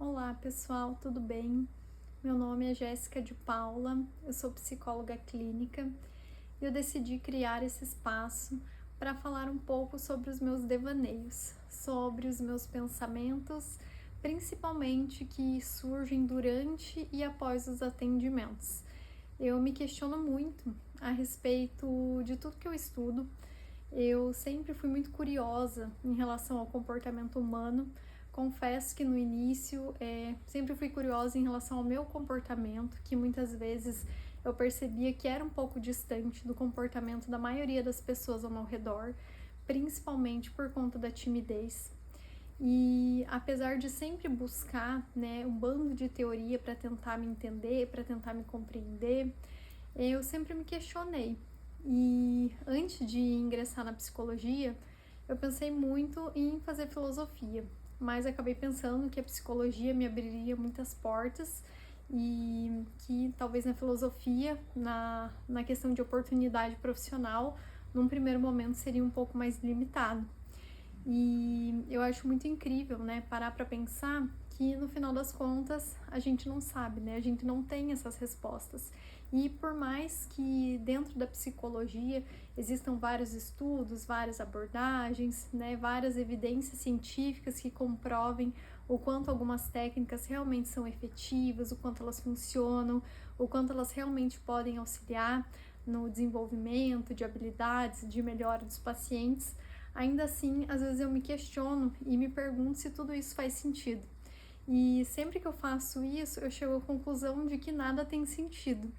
Olá pessoal, tudo bem? Meu nome é Jéssica de Paula, eu sou psicóloga clínica e eu decidi criar esse espaço para falar um pouco sobre os meus devaneios, sobre os meus pensamentos, principalmente que surgem durante e após os atendimentos. Eu me questiono muito a respeito de tudo que eu estudo. Eu sempre fui muito curiosa em relação ao comportamento humano. Confesso que no início sempre fui curiosa em relação ao meu comportamento, que muitas vezes eu percebia que era um pouco distante do comportamento da maioria das pessoas ao meu redor, principalmente por conta da timidez. E apesar de sempre buscar, um bando de teoria para tentar me entender, para tentar me compreender, eu sempre me questionei. E antes de ingressar na psicologia, eu pensei muito em fazer filosofia, mas acabei pensando que a psicologia me abriria muitas portas e que talvez na filosofia, na questão de oportunidade profissional, num primeiro momento seria um pouco mais limitado. E eu acho muito incrível, parar para pensar que no final das contas a gente não sabe, A gente não tem essas respostas. E por mais que dentro da psicologia existam vários estudos, várias abordagens, várias evidências científicas que comprovem o quanto algumas técnicas realmente são efetivas, o quanto elas funcionam, o quanto elas realmente podem auxiliar no desenvolvimento de habilidades, de melhora dos pacientes, ainda assim, às vezes eu me questiono e me pergunto se tudo isso faz sentido. E sempre que eu faço isso, eu chego à conclusão de que nada tem sentido.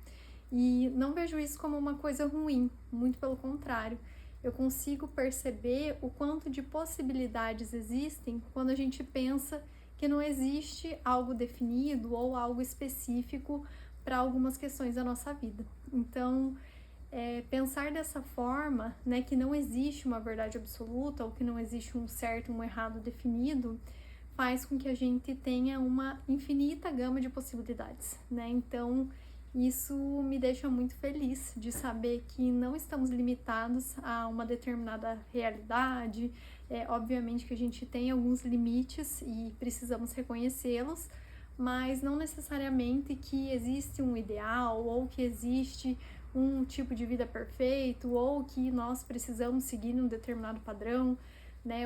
E não vejo isso como uma coisa ruim, muito pelo contrário. Eu consigo perceber o quanto de possibilidades existem quando a gente pensa que não existe algo definido ou algo específico para algumas questões da nossa vida. Então, pensar dessa forma, que não existe uma verdade absoluta ou que não existe um certo e um errado definido, faz com que a gente tenha uma infinita gama de possibilidades, Então, isso me deixa muito feliz de saber que não estamos limitados a uma determinada realidade. Obviamente que a gente tem alguns limites e precisamos reconhecê-los, mas não necessariamente que existe um ideal ou que existe um tipo de vida perfeito ou que nós precisamos seguir um determinado padrão,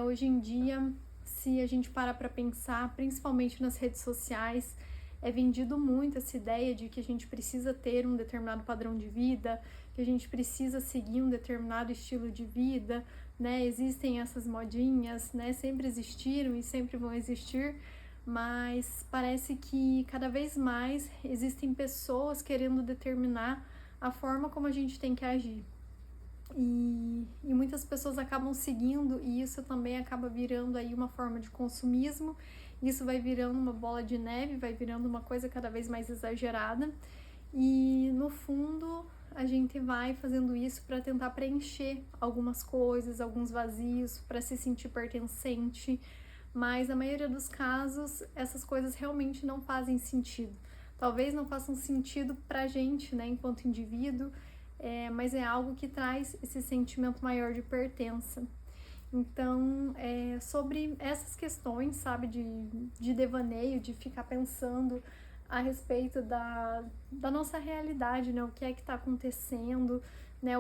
Hoje em dia, se a gente parar para pensar, principalmente nas redes sociais, é vendido muito essa ideia de que a gente precisa ter um determinado padrão de vida, que a gente precisa seguir um determinado estilo de vida, Existem essas modinhas, Sempre existiram e sempre vão existir, mas parece que cada vez mais existem pessoas querendo determinar a forma como a gente tem que agir. E muitas pessoas acabam seguindo e isso também acaba virando aí uma forma de consumismo. Isso vai virando uma bola de neve, vai virando uma coisa cada vez mais exagerada. E no fundo, a gente vai fazendo isso para tentar preencher algumas coisas, alguns vazios, para se sentir pertencente. Mas na maioria dos casos, essas coisas realmente não fazem sentido. Talvez não façam sentido pra gente, enquanto indivíduo, mas é algo que traz esse sentimento maior de pertença. Então, sobre essas questões, sabe, de devaneio, de ficar pensando a respeito da nossa realidade, o que é que está acontecendo,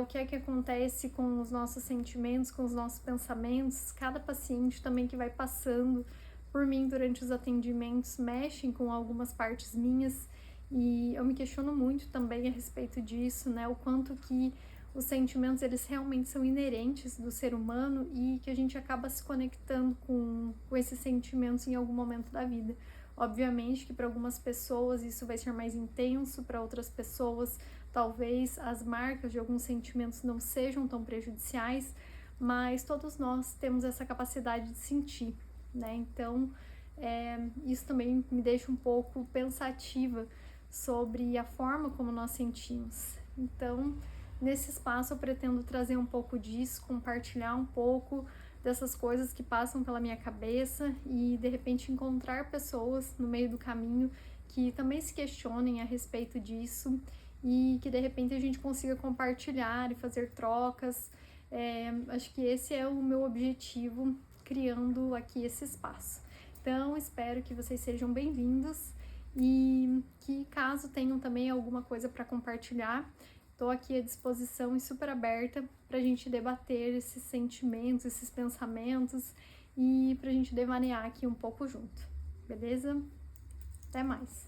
o que é que acontece com os nossos sentimentos, com os nossos pensamentos. Cada paciente também que vai passando por mim durante os atendimentos mexem com algumas partes minhas e eu me questiono muito também a respeito disso, o quanto que os sentimentos eles realmente são inerentes do ser humano e que a gente acaba se conectando com esses sentimentos em algum momento da vida. Obviamente que para algumas pessoas isso vai ser mais intenso, para outras pessoas talvez as marcas de alguns sentimentos não sejam tão prejudiciais, mas todos nós temos essa capacidade de sentir, Então, isso também me deixa um pouco pensativa sobre a forma como nós sentimos. Então, nesse espaço eu pretendo trazer um pouco disso, compartilhar um pouco dessas coisas que passam pela minha cabeça e de repente encontrar pessoas no meio do caminho que também se questionem a respeito disso e que de repente a gente consiga compartilhar e fazer trocas. Acho que esse é o meu objetivo criando aqui esse espaço. Então, espero que vocês sejam bem-vindos e que, caso tenham também alguma coisa para compartilhar, estou aqui à disposição e super aberta para a gente debater esses sentimentos, esses pensamentos e para a gente devanear aqui um pouco junto, beleza? Até mais!